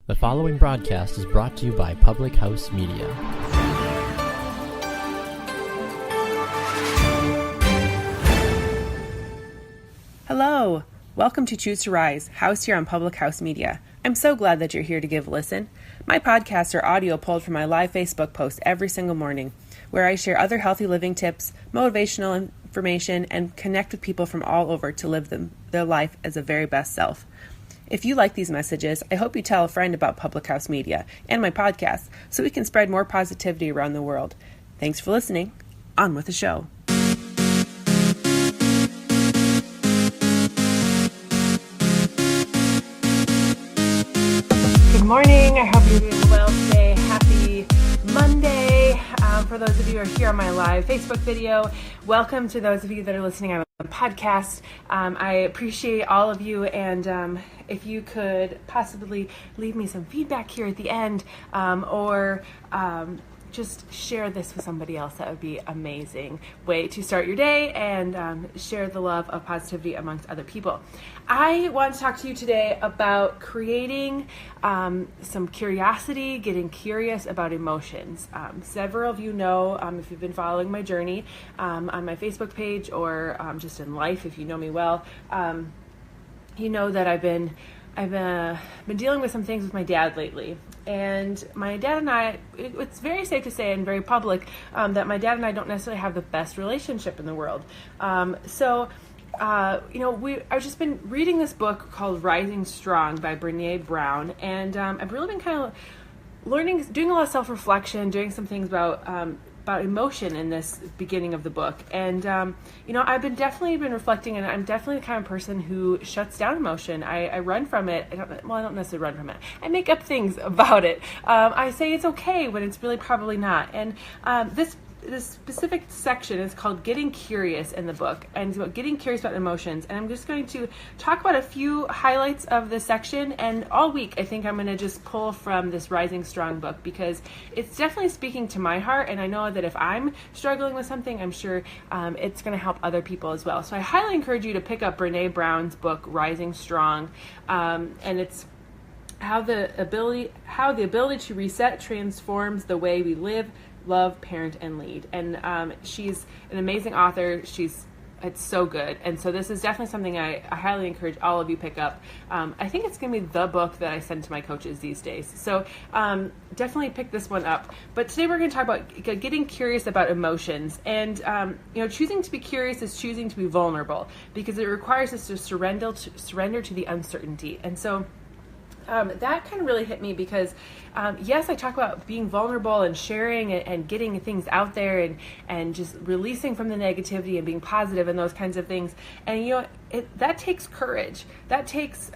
The following broadcast is brought to you by Public House Media. Hello! Welcome to Choose to Rise, housed here on Public House Media. I'm so glad that you're here to give a listen. My podcasts are audio pulled from my live Facebook post every single morning, where I share other healthy living tips, motivational information, and connect with people from all over to live their life as their very best self. If you like these messages, I hope you tell a friend about Public House Media and my podcast so we can spread more positivity around the world. Thanks for listening. On with the show. Good morning. I hope you're doing well today. Happy Monday. For those of you who are here on my live Facebook video, welcome to those of you that are listening on the podcast. I appreciate all of you, and if you could possibly leave me some feedback here at the end, or just share this with somebody else, that would be amazing way to start your day and share the love of positivity amongst other people. I want to talk to you today about creating some curiosity, getting curious about emotions. Several of you know, if you've been following my journey on my Facebook page or just in life, if you know me well, you know that I've been dealing with some things with my dad lately. And my dad and I, it's very safe to say and very public that my dad and I don't necessarily have the best relationship in the world. I've just been reading this book called Rising Strong by Brené Brown, and I've really been kind of learning, doing a lot of self-reflection, doing some things about emotion in this beginning of the book. And, I've definitely been reflecting, and I'm definitely the kind of person who shuts down emotion. I run from it. I don't necessarily run from it. I make up things about it. I say it's okay when it's really probably not. And this specific section is called Getting Curious in the book, and it's about getting curious about emotions. And I'm just going to talk about a few highlights of this section, and all week I think I'm going to just pull from this Rising Strong book because it's definitely speaking to my heart, and I know that if I'm struggling with something, I'm sure it's going to help other people as well. So I highly encourage you to pick up Brené Brown's book Rising Strong, and it's how the ability to reset transforms the way we live, love, parent, and lead. And she's an amazing author. It's so good. And so this is definitely something I highly encourage all of you pick up. I think it's going to be the book that I send to my coaches these days. So definitely pick this one up. But today we're going to talk about getting curious about emotions. And, choosing to be curious is choosing to be vulnerable because it requires us to surrender to the uncertainty. And so that kind of really hit me because, yes, I talk about being vulnerable and sharing and getting things out there and just releasing from the negativity and being positive and those kinds of things. And, that takes courage. That takes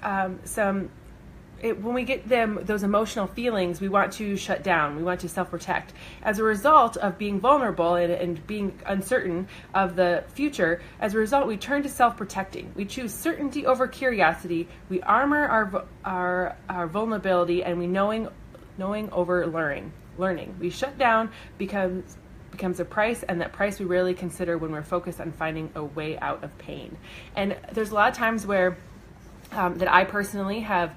when we get those emotional feelings, we want to shut down. We want to self-protect. As a result of being vulnerable and being uncertain of the future, as a result, we turn to self-protecting. We choose certainty over curiosity. We armor our vulnerability, and we knowing over learning. We shut down becomes a price, and that price we rarely consider when we're focused on finding a way out of pain. And there's a lot of times where that I personally have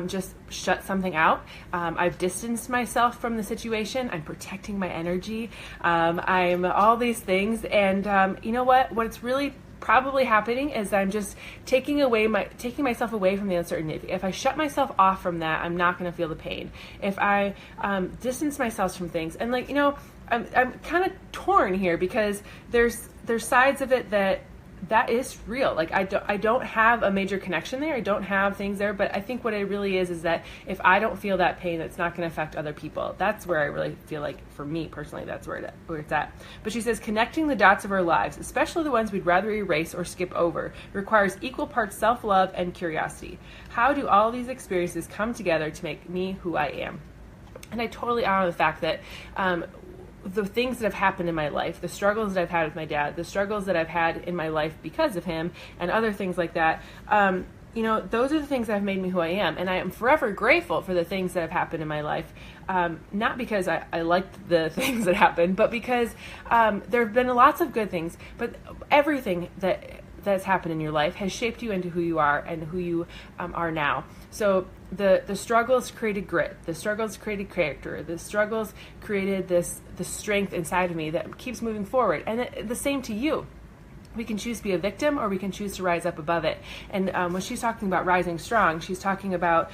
just shut something out. I've distanced myself from the situation. I'm protecting my energy. I'm all these things. And you know what? What's really probably happening is I'm just taking myself away from the uncertainty. If I shut myself off from that, I'm not going to feel the pain. If I distance myself from things, and I'm kind of torn here because there's sides of it that is real. Like I don't have a major connection there. I don't have things there, but I think what it really is that if I don't feel that pain, it's not going to affect other people. That's where I really feel like, for me personally, that's where it's at. But she says, connecting the dots of our lives, especially the ones we'd rather erase or skip over, requires equal parts self-love and curiosity. How do all these experiences come together to make me who I am? And I totally honor the fact that the things that have happened in my life, the struggles that I've had with my dad, the struggles that I've had in my life because of him, and other things like that, those are the things that have made me who I am. And I am forever grateful for the things that have happened in my life. Not because I liked the things that happened, but because there have been lots of good things. But everything that that's happened in your life has shaped you into who you are and who you are now. So the struggles created grit. The struggles created character. The struggles created the strength inside of me that keeps moving forward. And the same to you. We can choose to be a victim, or we can choose to rise up above it. And when she's talking about rising strong, she's talking about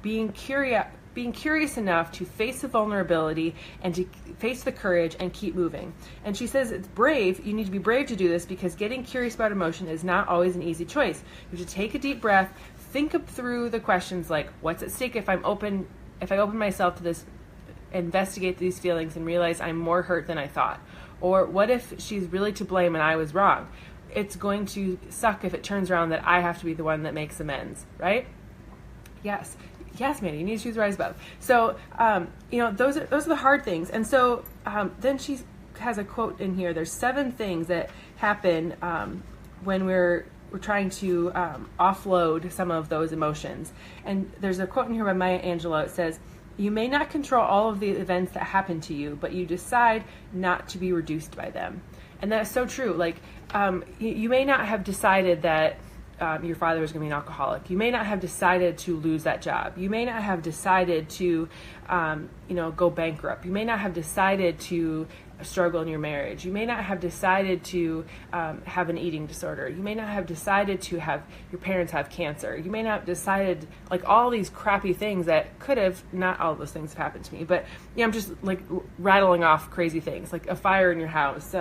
being curious enough to face the vulnerability and to face the courage and keep moving. And she says it's brave. You need to be brave to do this, because getting curious about emotion is not always an easy choice. You have to take a deep breath, think up through the questions like, what's at stake if I open myself to this, investigate these feelings and realize I'm more hurt than I thought? Or what if she's really to blame and I was wrong? It's going to suck if it turns around that I have to be the one that makes amends, right? Yes, Mandy, you need to choose rise above. So, those are the hard things. And so then she has a quote in here. There's 7 things that happen when we're trying to offload some of those emotions. And there's a quote in here by Maya Angelou. It says, "You may not control all of the events that happen to you, but you decide not to be reduced by them." And that's so true. Like, you may not have decided that your father was going to be an alcoholic. You may not have decided to lose that job. You may not have decided to, go bankrupt. You may not have decided to struggle in your marriage. You may not have decided to have an eating disorder. You may not have decided to have your parents have cancer. You may not have decided, like, all these crappy things that could have, not all of those things have happened to me, but I'm just like rattling off crazy things, like a fire in your house,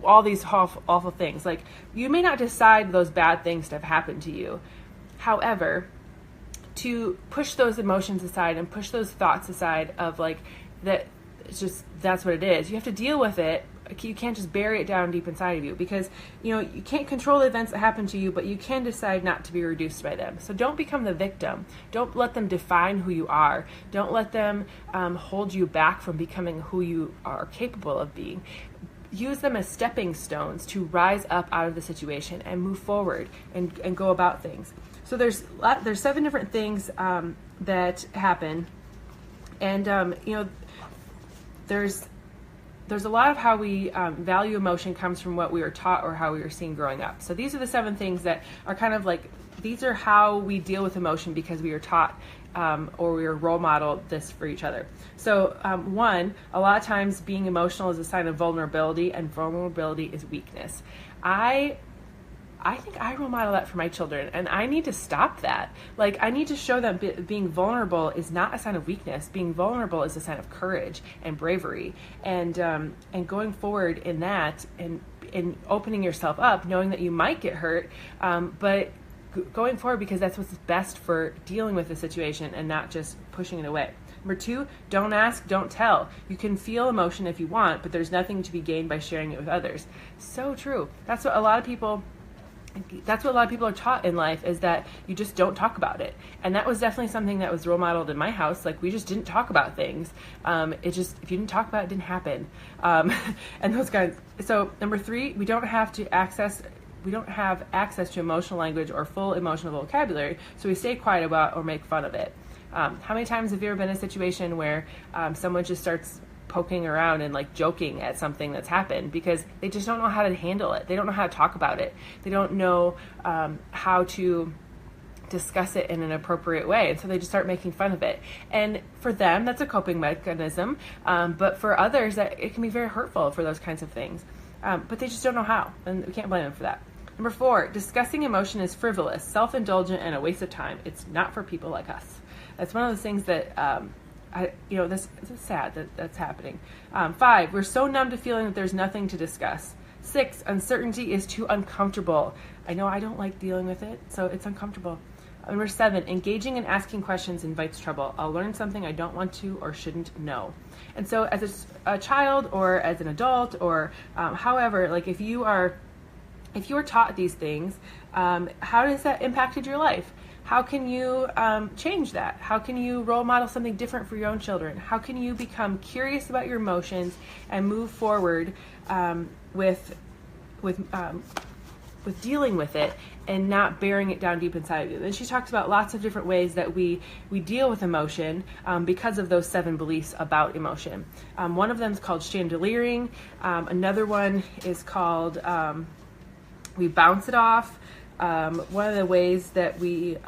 all these awful things. Like, you may not decide those bad things to have happened to you. However, to push those emotions aside and push those thoughts aside of like that, it's just, that's what it is. You have to deal with it. You can't just bury it down deep inside of you, because you can't control the events that happen to you, but you can decide not to be reduced by them. So don't become the victim. Don't let them define who you are. Don't let them hold you back from becoming who you are capable of being. Use them as stepping stones to rise up out of the situation and move forward and go about things. So there's 7 different things that happen, and there's a lot of how we value emotion comes from what we were taught or how we were seen growing up. So these are the 7 things that are kind of like, these are how we deal with emotion because we were taught or we were role modeled this for each other. So 1, a lot of times being emotional is a sign of vulnerability, and vulnerability is weakness. I think I role model that for my children, and I need to stop that. Like, I need to show them being vulnerable is not a sign of weakness. Being vulnerable is a sign of courage and bravery, and going forward in that, and opening yourself up, knowing that you might get hurt, but going forward, because that's what's best for dealing with the situation and not just pushing it away. Number 2, don't ask, don't tell. You can feel emotion if you want, but there's nothing to be gained by sharing it with others. So true. That's what a lot of people are taught in life, is that you just don't talk about it. And that was definitely something that was role modeled in my house. Like, we just didn't talk about things. If you didn't talk about it, it didn't happen. And those kinds. So number 3, we don't have access to emotional language or full emotional vocabulary, so we stay quiet about or make fun of it. How many times have you ever been in a situation where someone just starts poking around and like joking at something that's happened because they just don't know how to handle it? They don't know how to talk about it. They don't know how to discuss it in an appropriate way, and so they just start making fun of it. And for them, that's a coping mechanism, but for others, it can be very hurtful for those kinds of things. But they just don't know how, and we can't blame them for that. Number 4, discussing emotion is frivolous, self-indulgent, and a waste of time. It's not for people like us. That's one of those things that, this is sad that that's happening. 5, we're so numb to feeling that there's nothing to discuss. 6, uncertainty is too uncomfortable. I know I don't like dealing with it, so it's uncomfortable. Number 7, engaging and asking questions invites trouble. I'll learn something I don't want to or shouldn't know. And so as a child or as an adult or however, like if you are taught these things, how has that impacted your life? How can you change that? How can you role model something different for your own children? How can you become curious about your emotions and move forward with dealing with it and not bearing it down deep inside of you? And she talks about lots of different ways that we deal with emotion because of those 7 beliefs about emotion. One of them is called chandeliering. Another one is called we bounce it off. One of the ways that we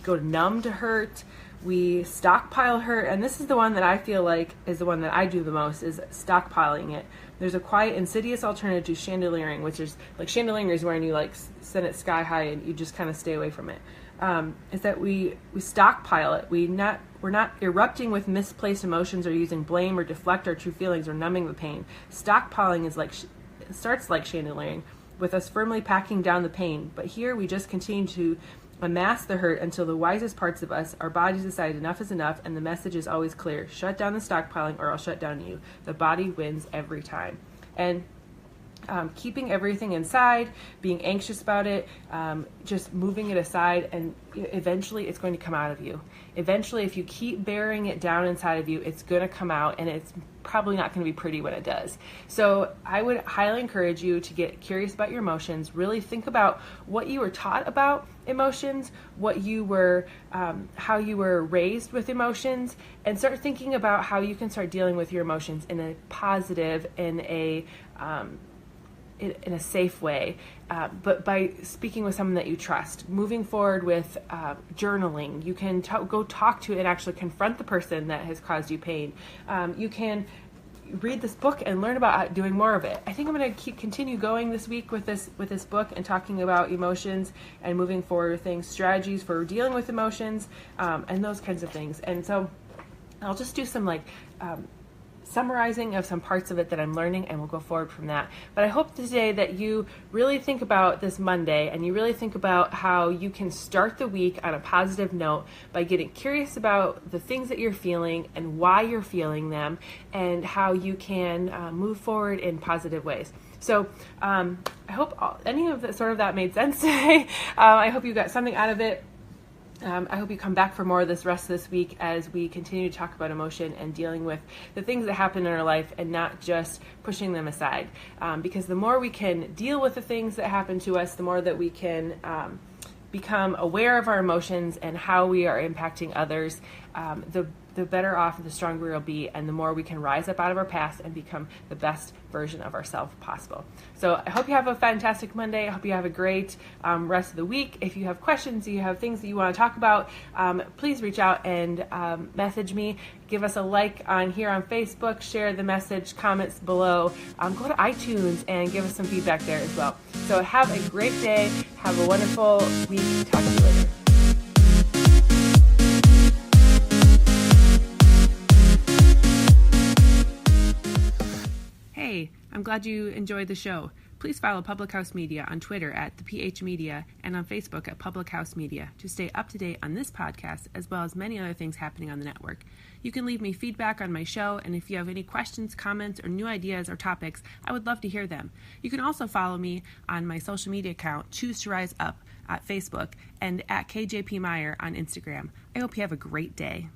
go numb to hurt, we stockpile hurt, and this is the one that I feel like is the one that I do the most, is stockpiling it. There's a quiet, insidious alternative to chandeliering, which is like chandeliering is when you like send it sky high and you just kind of stay away from it. Is that we stockpile it. We're not erupting with misplaced emotions or using blame or deflect our true feelings or numbing the pain. Stockpiling is starts like chandeliering, with us firmly packing down the pain. But here we just continue to amass the hurt until the wisest parts of us, our bodies, decide enough is enough, and the message is always clear: shut down the stockpiling or I'll shut down you. The body wins every time. And keeping everything inside, being anxious about it, just moving it aside, and eventually it's going to come out of you. Eventually, if you keep burying it down inside of you, it's going to come out, and it's probably not going to be pretty when it does. So I would highly encourage you to get curious about your emotions, really think about what you were taught about emotions, what you were, how you were raised with emotions, and start thinking about how you can start dealing with your emotions in a positive, in a safe way, but by speaking with someone that you trust. Moving forward with journaling, you can go talk to and actually confront the person that has caused you pain. You can read this book and learn about doing more of it. I think I'm going to continue going this week with this book and talking about emotions and moving forward with things, strategies for dealing with emotions, and those kinds of things. And so I'll just do some summarizing of some parts of it that I'm learning, and we'll go forward from that. But I hope today that you really think about this Monday, and you really think about how you can start the week on a positive note by getting curious about the things that you're feeling and why you're feeling them, and how you can move forward in positive ways. So I hope any of that made sense today. I hope you got something out of it. I hope you come back for more of this rest of this week as we continue to talk about emotion and dealing with the things that happen in our life and not just pushing them aside. Because the more we can deal with the things that happen to us, the more that we can become aware of our emotions and how we are impacting others, the better off and the stronger we'll be, and the more we can rise up out of our past and become the best version of ourselves possible. So I hope you have a fantastic Monday. I hope you have a great rest of the week. If you have questions, you have things that you want to talk about, please reach out and message me. Give us a like on Facebook, share the message, comments below. Go to iTunes and give us some feedback there as well. So have a great day. Have a wonderful week. Talk to you later. Hey, I'm glad you enjoyed the show. Please follow Public House Media on Twitter at the PH Media and on Facebook at Public House Media to stay up to date on this podcast as well as many other things happening on the network. You can leave me feedback on my show, and if you have any questions, comments, or new ideas or topics, I would love to hear them. You can also follow me on my social media account, Choose to Rise Up, at Facebook, and at KJP Meyer on Instagram. I hope you have a great day.